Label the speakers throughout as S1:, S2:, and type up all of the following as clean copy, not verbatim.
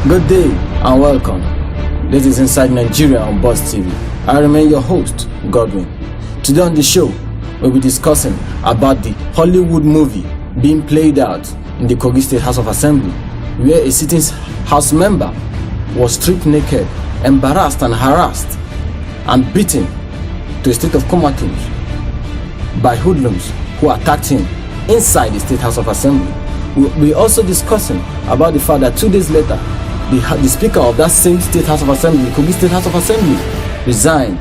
S1: Good day and welcome. This is Inside Nigeria on Boss TV. I remain your host, Godwin. Today on the show, we'll be discussing about the Hollywood movie being played out in the Kogi State House of Assembly, where a sitting house member was stripped naked, embarrassed and harassed, and beaten to a state of comatose by hoodlums who attacked him inside the State House of Assembly. We'll be also discussing about the fact that 2 days later, the Speaker of that same State House of Assembly, Kogi State House of Assembly, resigned,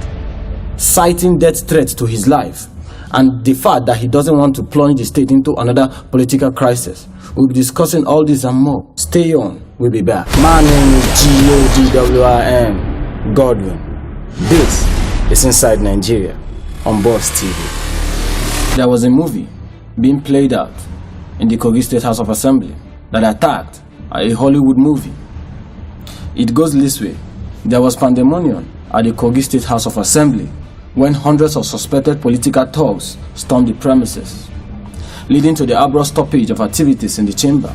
S1: citing death threats to his life, and the fact that he doesn't want to plunge the state into another political crisis. We'll be discussing all this and more. Stay on, we'll be back. My name is GODWIN Godwin. This is Inside Nigeria on Boss TV. There was a movie being played out in the Kogi State House of Assembly that attacked a Hollywood movie. It goes this way. There was pandemonium at the Kogi State House of Assembly when hundreds of suspected political thugs stormed the premises, leading to the abrupt stoppage of activities in the chamber.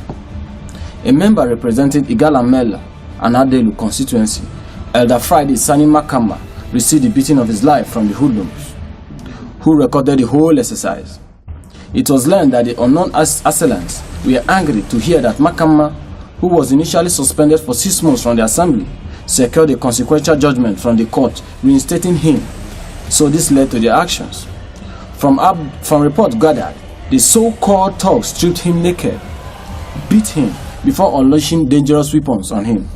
S1: A member representing Igalamela and Adelu constituency, Elder Friday Sani Makama, received the beating of his life from the hoodlums, who recorded the whole exercise. It was learned that the unknown assailants were angry to hear that Makama, who was initially suspended for 6 months from the assembly, secured a consequential judgment from the court reinstating him. So this led to their actions. From reports gathered, the so-called thugs stripped him naked, beat him before unleashing dangerous weapons on him.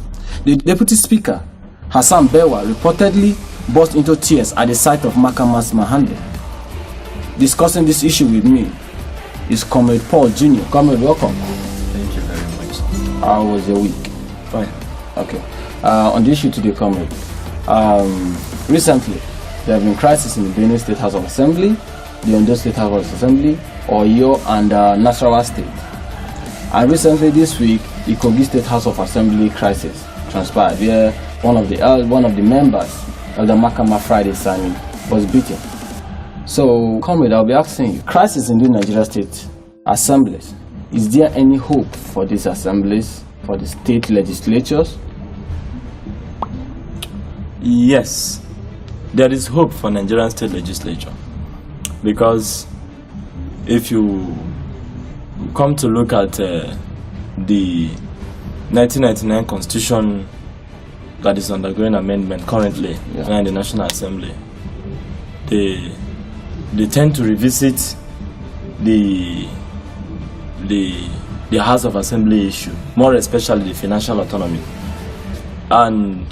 S1: The Deputy Speaker, Hassan Bewa, reportedly burst into tears at the sight of Makama's manhandling. Discussing this issue with me is Comrade Paul Jr. Comrade, welcome.
S2: Thank you very much.
S1: How was your week?
S2: Fine.
S1: Okay. On the issue today, Comrade, recently there have been crises in the Benin State House of Assembly, the Ondo State House of Assembly, Oyo and Nasarawa State. And recently this week, the Kogi State House of Assembly crisis transpired, where one of the members, Elder Makama Friday Sani, was beaten. So, Comrade, I'll be asking you, crisis in the Nigeria State Assemblies, is there any hope for these assemblies, for the state legislatures?
S2: Yes, there is hope for Nigerian state legislature, because if you come to look at the 1999 constitution that is undergoing amendment currently in the National Assembly, they tend to revisit the House of Assembly issue, more especially the financial autonomy. And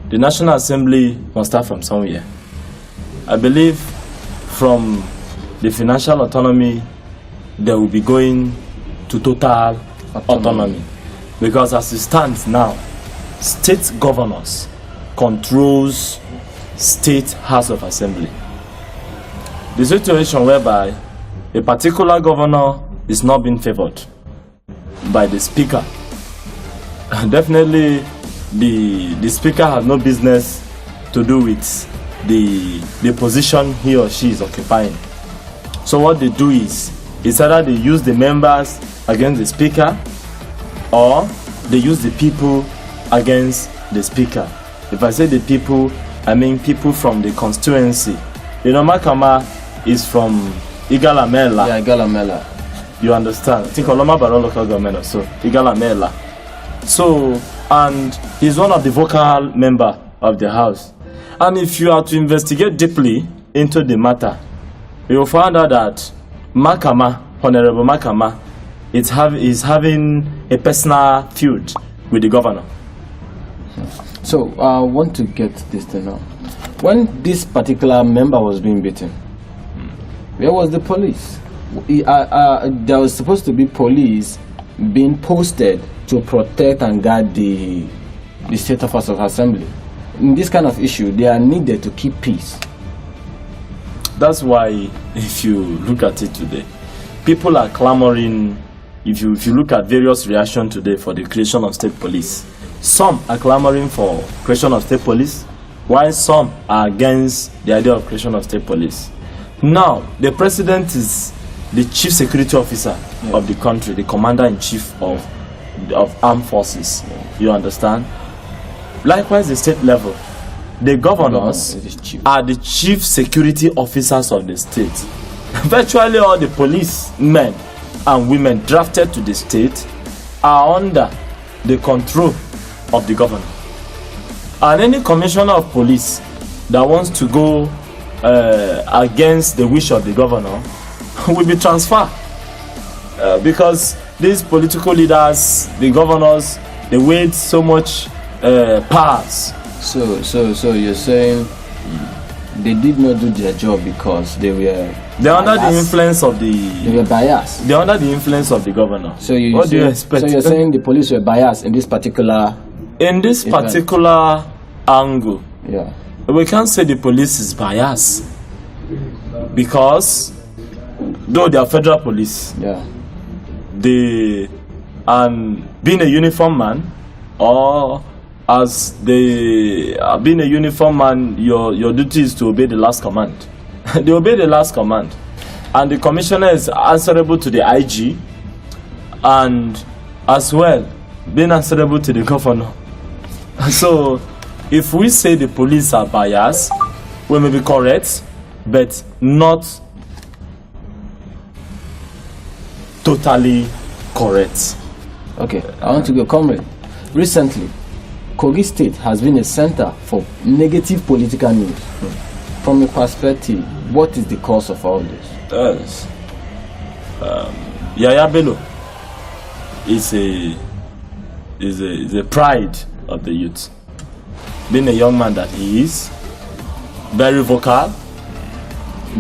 S2: the National Assembly must start from somewhere. I believe from the financial autonomy, they will be going to total autonomy. Because as it stands now, state governors controls state House of Assembly. The situation whereby a particular governor is not being favored by the speaker, definitely the speaker has no business to do with the position he or she is occupying. So what they do is either they use the members against the speaker, or they use the people against the speaker. If I say the people, I mean people from the constituency. You know, Makama is from Igalamela.
S1: Yeah, Igalamela.
S2: You understand? I think Oloma Baro local government also. Igalamela. So, and he's one of the vocal member of the house. And if you are to investigate deeply into the matter, you will find out that Makama, Honorable Makama, is having a personal feud with the governor.
S1: So, I want to get this to know. When this particular member was being beaten, where was the police? There was supposed to be police being posted to protect and guard the State House of Assembly. In this kind of issue, they are needed to keep peace.
S2: That's why, if you look at it today, people are clamoring. If you look at various reactions today for the creation of state police, some are clamoring for creation of state police, while some are against the idea of creation of state police. Now, the president is the chief security officer of the country, the commander-in-chief of armed forces. You understand? Likewise, the state level. The governors are the chief security officers of the state. Virtually all the policemen and women drafted to the state are under the control of the governor. And any commissioner of police that wants to go against the wish of the governor will be transferred. Because these political leaders, the governors, they wield so much powers.
S1: So you're saying they did not do their job because they're
S2: under the influence of
S1: they were biased.
S2: They're under the influence of the governor. What do you expect?
S1: So you're saying the police were biased in this particular
S2: angle.
S1: Yeah.
S2: We can't say the police is biased because though they are federal police, being a uniform man, or as being a uniform man, your duty is to obey the last command. They obey the last command, and the commissioner is answerable to the IG, and as well being answerable to the governor. So if we say the police are biased, we may be correct, but not totally correct.
S1: Okay, I want to go, comrade. Recently, Kogi State has been a center for negative political news. From your perspective, what is the cause of all this?
S2: Yes. Yaya Bello is a pride of the youth. Being a young man that he is, very vocal,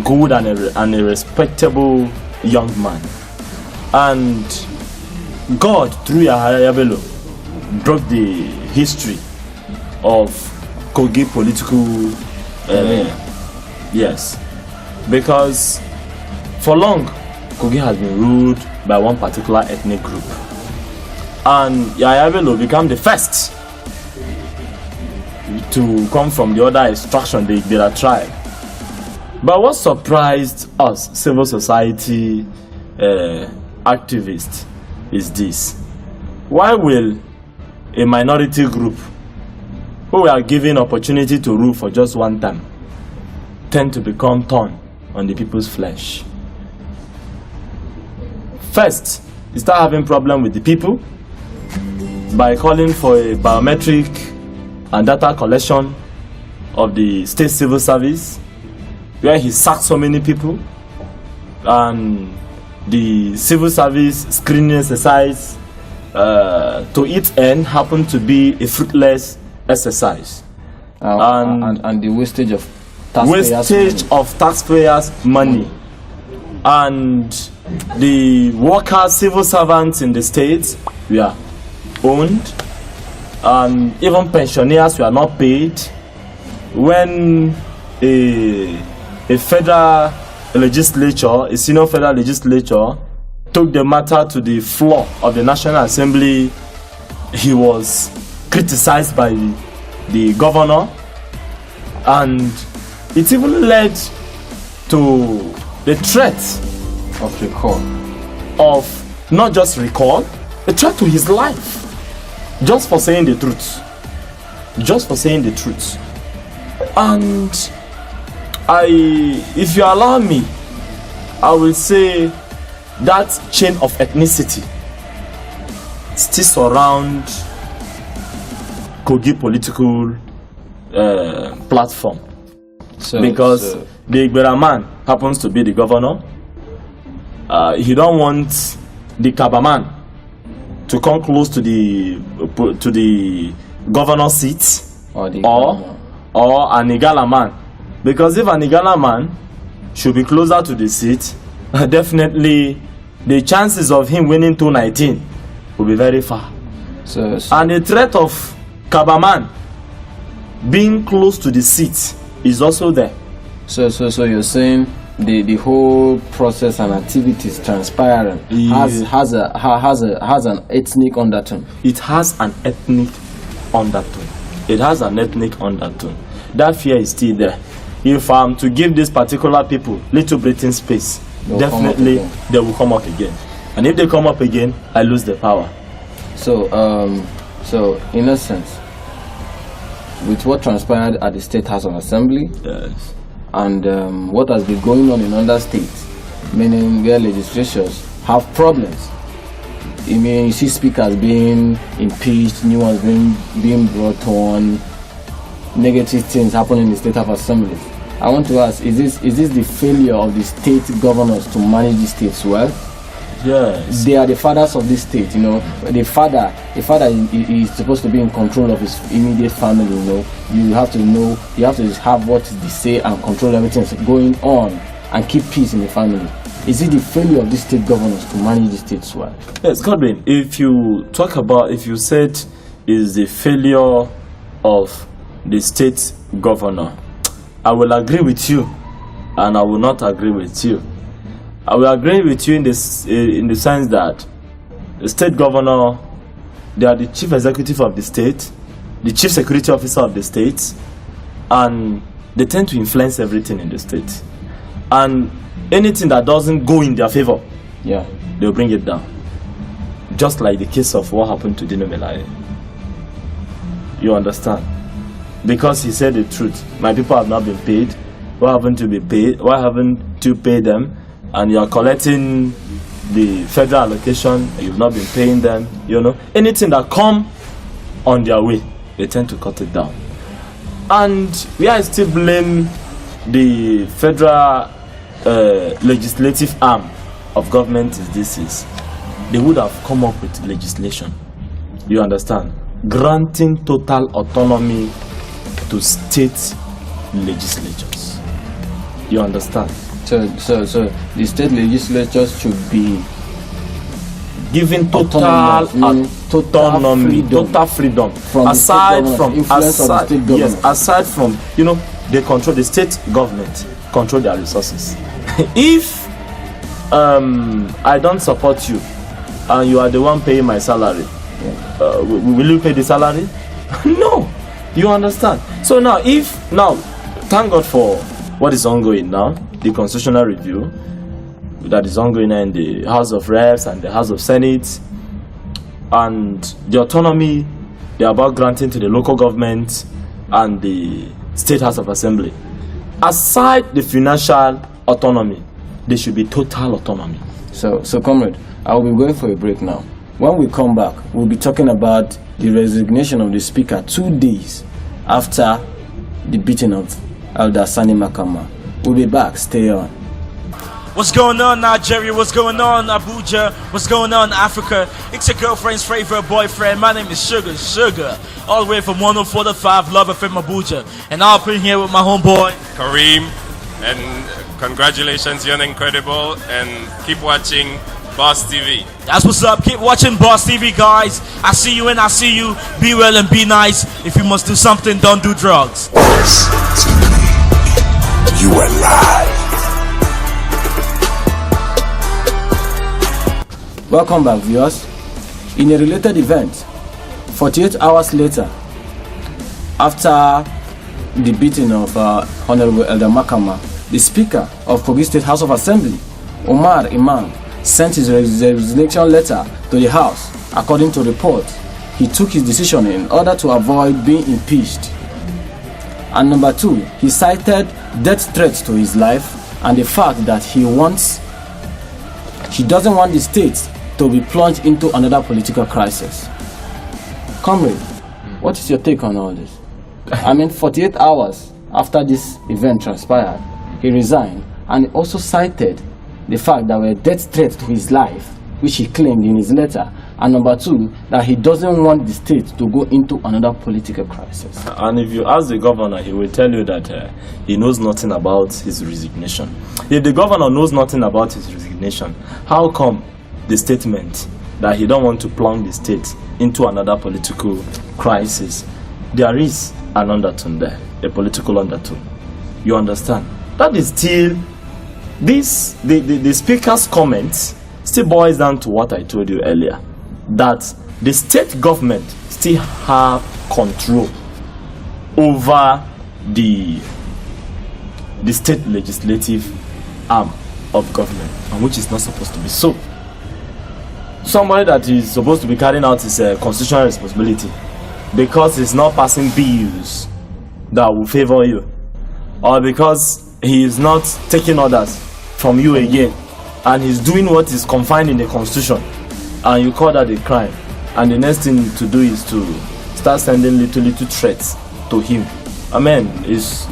S2: good and a respectable young man. And God, through Yaya Bello, broke the history of Kogi political yes, because for long Kogi has been ruled by one particular ethnic group, and Yaya Bello became the first to come from the other extraction, the Igbira tribe. But what surprised us, civil society activists, is this: why will a minority group who were given opportunity to rule for just one time tend to become thorn on the people's flesh? First, you start having problem with the people by calling for a biometric and data collection of the state civil service, where he sacked so many people, and the civil service screening exercise to its end happened to be a fruitless exercise,
S1: and the wastage of
S2: taxpayers' money. And the workers, civil servants in the states were owned, and even pensioners were not paid. When a federal legislature, a senior federal legislature, took the matter to the floor of the National Assembly, he was criticized by the governor, and it even led to the threat
S1: of recall,
S2: of not just recall, a threat to his life, just for saying the truth. And if you allow me, I will say that chain of ethnicity still surround Kogi political platform, because the Igbira man happens to be the governor. He don't want the Kaba man to come close to the governor seat, or an Igala man, because if an Igala man should be closer to the seat, definitely the chances of him winning 219 will be very far. And the threat of Kabaman being close to the seat is also there.
S1: So you're saying the whole process and activities transpiring has an ethnic undertone.
S2: It has an ethnic undertone. That fear is still there. If I'm to give these particular people little breathing space, definitely they will come up again. And if they come up again, I lose the power.
S1: So So, in essence, with what transpired at the State House of Assembly,
S2: Yes.
S1: and what has been going on in other states, meaning where legislatures have problems. I mean, you see speakers being impeached, new ones being brought on, negative things happening in the State House of Assembly. I want to ask, is this the failure of the state governors to manage the states well?
S2: Yes.
S1: They are the fathers of this state, you know. The father is supposed to be in control of his immediate family, you know. You have to have what they say and control everything that's going on and keep peace in the family. Is it the failure of these state governors to manage the states well?
S2: Yes, Godwin, if you said is the failure of the state governor, I will agree with you and I will not agree with you. I will agree with you in the sense that the state governor, they are the chief executive of the state, the chief security officer of the state, and they tend to influence everything in the state. And anything that doesn't go in their favor,
S1: Yeah.
S2: they'll bring it down. Just like the case of what happened to Dino Melaye. You understand? Because he said the truth. My people have not been paid. Why haven't you been paid? Why haven't you paid them? And you are collecting the federal allocation, you've not been paying them, you know. Anything that come on their way, they tend to cut it down. And we are still blame the federal legislative arm of government is they would have come up with legislation, you understand, granting total autonomy to state legislatures. You understand?
S1: So the state legislatures should be
S2: given total
S1: autonomy,
S2: total freedom
S1: from
S2: aside
S1: the state
S2: from
S1: influence of the state government.
S2: Yes, aside from, you know, they control the state government, control their resources. If I don't support you and you are the one paying my salary, will you pay the salary? No. You understand? So now thank God for what is ongoing now, the constitutional review that is ongoing in the House of Reps and the House of Senate, and the autonomy they are about granting to the local government and the State House of Assembly. Aside the financial autonomy, there should be total autonomy.
S1: So comrade, I will be going for a break now. When we come back, we'll be talking about the resignation of the speaker 2 days after the beating of Elder Sani Makama. We'll be back. Stay on.
S3: What's going on, Nigeria? What's going on, Abuja? What's going on, Africa? It's your girlfriend's favorite boyfriend. My name is Sugar, all the way from 104.5 Love FM Abuja. And I'll be here with my homeboy
S4: Kareem, and congratulations, you're incredible, and keep watching Boss TV.
S3: That's what's up. Keep watching Boss TV, guys. I see you and I see you. Be well and be nice. If you must do something, don't do drugs.
S5: Boss TV. You are live.
S1: Welcome back, viewers. In a related event, 48 hours later, after the beating of Honorable Elder Makama, the Speaker of Kogi State House of Assembly, Omar Imam, sent his resignation letter to the House. According to reports, he took his decision in order to avoid being impeached. And number two, he cited death threats to his life and the fact that he doesn't want the state to be plunged into another political crisis. Comrade, what is your take on all this? I mean, 48 hours after this event transpired, he resigned, and he also cited the fact that there were death threats to his life, which he claimed in his letter, and number two, that he doesn't want the state to go into another political crisis.
S2: And if you ask the governor, he will tell you that he knows nothing about his resignation. If the governor knows nothing about his resignation, how come the statement that he don't want to plunge the state into another political crisis? There is an undertone there, a political undertone. You understand? That is still the speaker's comments still boils down to what I told you earlier, that the state government still have control over the state legislative arm of government, and which is not supposed to be so. somebody that is supposed to be carrying out his constitutional responsibility because he's not passing bills that will favor you, or because he is not taking orders from you again, and he's doing what is confined in the constitution, and you call that a crime, and the next thing to do is to start sending little threats to him. I mean, is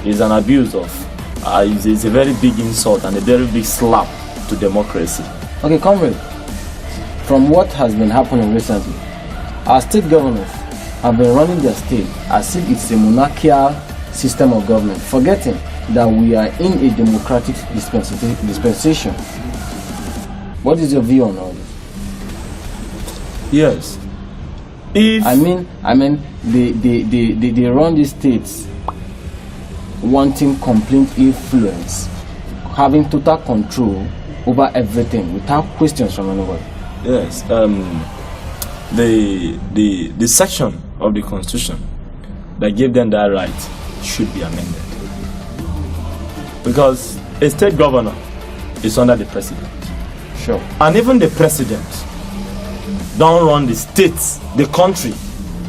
S2: an abuse of, is a very big insult and a very big slap to democracy.
S1: Okay, comrade, from what has been happening recently, our state governors have been running their state as if it's a monarchical system of government, forgetting that we are in a democratic dispensation. What is your view on all this?
S2: Yes. If
S1: I mean, they run these states wanting complete influence, having total control over everything without questions from anybody.
S2: yes, the section of the constitution that gave them that right should be amended, because a state governor is under the president.
S1: Sure.
S2: And even the president don't run the states, the country,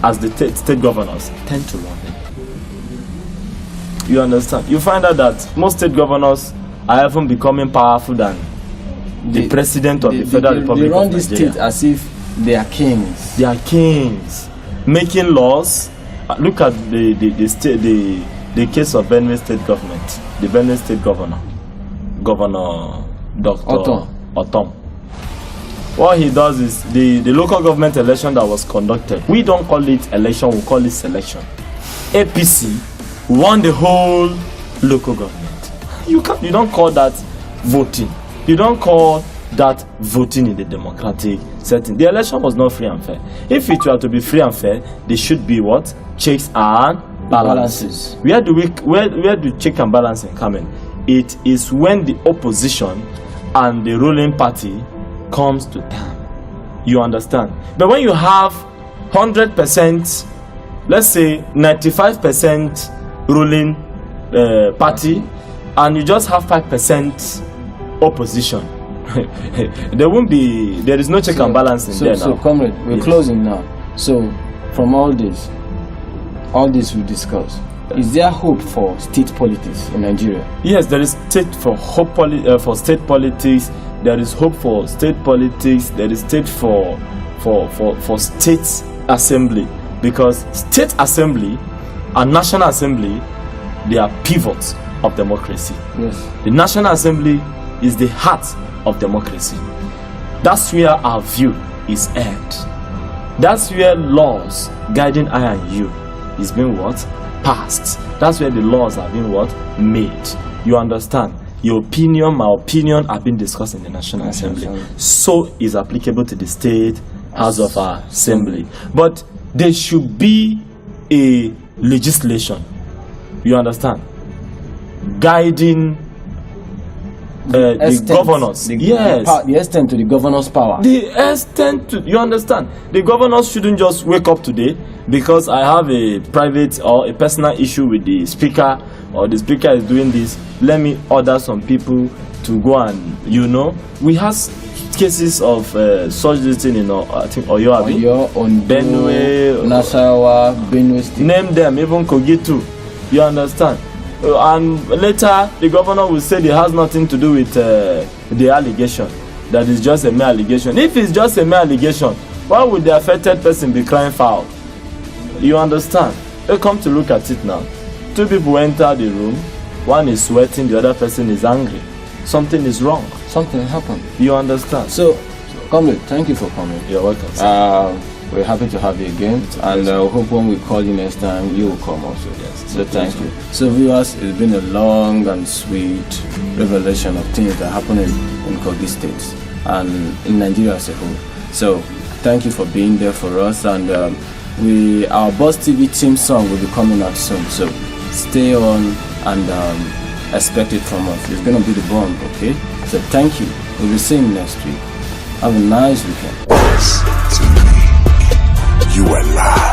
S2: as the state governors tend to run it. You understand? You find out that most state governors are even becoming powerful than the president of the Federal Republic
S1: they run
S2: of
S1: the
S2: Nigeria.
S1: state as if they are kings.
S2: They are kings, making laws. Look at the case of Benue State government, the Benue State governor, Governor Dr. Otom. What he does is the local government election that was conducted. We don't call it election, we call it selection. APC won the whole local government. You don't call that voting. You don't call that voting in the democratic setting. The election was not free and fair. If it were to be free and fair, there should be what? Checks and balances. Where do check and balancing come in? It is when the opposition and the ruling party comes to term. You understand? But when you have 100%, let's say 95% ruling party, and you just have 5% opposition, there is no check and balance in there now.
S1: So comrade, we're closing now. So from all this we discussed, is there hope for state politics in Nigeria?
S2: Yes, there is state for hope for state politics. There is hope for state politics. There is state for state assembly, because state assembly and national assembly, they are pivots of democracy.
S1: Yes.
S2: The National Assembly is the heart of democracy. That's where our view is aired. That's where laws guiding I and you is being what? Passed. That's where the laws are being what? Made. You understand? Your opinion, my opinion are being discussed in the National Assembly. So is applicable to the State House of Assembly. But there should be a legislation. You understand? Guiding the governors.
S1: The extent to the governor's power.
S2: The extent to, you understand? The governors shouldn't just wake up today because I have a private or a personal issue with the speaker, or the speaker is doing this. Let me order some people to go and, we have cases of such thing in, I think, Oyo, Benue,
S1: Nasarawa, Benue State.
S2: Name them, even Kogi too. You understand? And later the governor will say it has nothing to do with the allegation, that is just a mere allegation. If it's just a mere allegation, why would the affected person be crying foul? You understand? They come to look at it now. Two people enter the room, one is sweating, the other person is angry. Something is wrong.
S1: Something happened.
S2: You understand?
S1: So comrade, thank you for coming.
S2: You're welcome.
S1: We're happy to have you again, and I hope when we call you next time, you will come also.
S2: Yes.
S1: So thank you. So viewers, it's been a long and sweet revelation of things that are happening in Kogi State and in Nigeria as a whole. So thank you for being there for us, and our Boss TV theme song will be coming out soon. So stay on and expect it from us. It's gonna be the bomb, okay? So thank you. We'll be seeing you next week. Have a nice weekend.
S5: You are live.